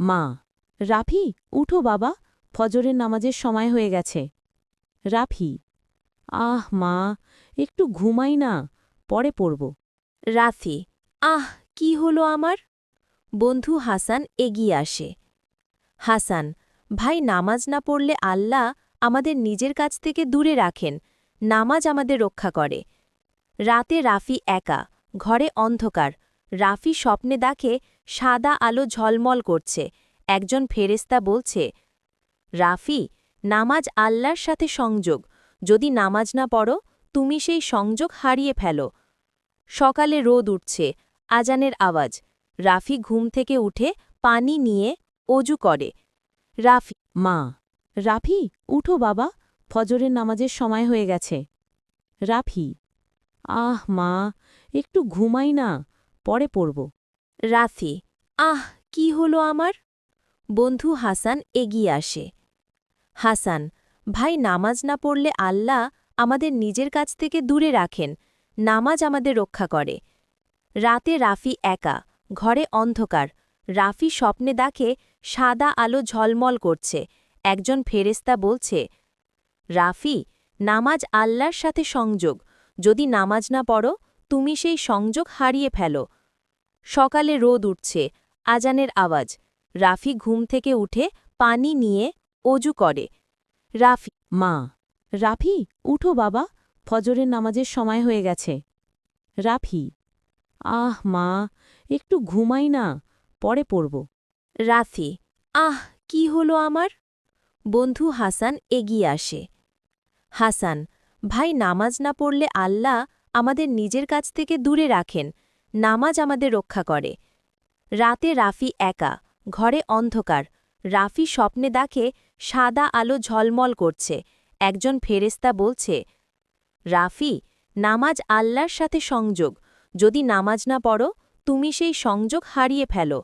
মা, রাফি, উঠো বাবা, ফজরের নামাজের সময় হয়ে গেছে। রাফি, মা, একটু ঘুমাই না, পরে পড়ব। রাফি, কি হলো আমার? বন্ধু হাসান এগিয়ে আসে। হাসান, ভাই, নামাজ না পড়লে আল্লাহ আমাদের নিজের কাছ থেকে দূরে রাখেন, নামাজ আমাদের রক্ষা করে। রাতে রাফি একা, ঘরে অন্ধকার। রাফি স্বপ্নে দেখে সাদা আলো ঝলমল করছে, একজন ফেরেশতা বলছে, রাফি, নামাজ আল্লাহর সাথে সংযোগ, যদি নামাজ না পড়ো তুমি সেই সংযোগ হারিয়ে ফেলো। সকালে রোদ উঠছে, আজানের আওয়াজ। রাফি ঘুম থেকে উঠে পানি নিয়ে অজু করে। রাফি, মা, রাফি, উঠো বাবা, ফজরের নামাজের সময় হয়ে গেছে। রাফি, মা, একটু ঘুমাই না, পরে পড়ব। রাফি, কি হলো আমার? বন্ধু হাসান এগিয়ে আসে। হাসান, ভাই, নামাজ না পড়লে আল্লাহ আমাদের নিজের কাছ থেকে দূরে রাখেন, নামাজ আমাদের রক্ষা করে। রাতে রাফি একা, ঘরে অন্ধকার। রাফি স্বপ্নে দেখে সাদা আলো ঝলমল করছে, একজন ফেরেশতা বলছে, রাফি, নামাজ আল্লাহর সাথে সংযোগ, যদি নামাজ না পড়ো তুমি সেই সংযোগ হারিয়ে ফেলো। সকালে রোদ উঠছে, আজানের আওয়াজ। রাফি ঘুম থেকে উঠে পানি নিয়ে অজু করে। রাফি, মা, রাফি, উঠো বাবা, ফজরের নামাজের সময় হয়ে গেছে। রাফি, মা, একটু ঘুমাই না, পরে পড়ব। রাফি, কি হলো আমার? বন্ধু হাসান এগিয়ে আসে। হাসান, ভাই, নামাজ না পড়লে আল্লাহ আমাদের নিজের কাছ থেকে দূরে রাখেন, নামাজ আমাদের রক্ষা করে। রাতে রাফি একা, ঘরে অন্ধকার। রাফি স্বপ্নে দেখে সাদা আলো ঝলমল করছে, একজন ফেরেশতা বলছে, রাফি, নামাজ আল্লাহর সাথে সংযোগ, যদি নামাজ না পড়ো তুমি সেই সংযোগ হারিয়ে ফেলো।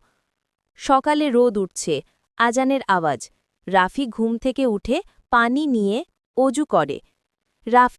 সকালে রোদ উঠছে, আজানের আওয়াজ। রাফি ঘুম থেকে উঠে পানি নিয়ে অজু করে। রাফি,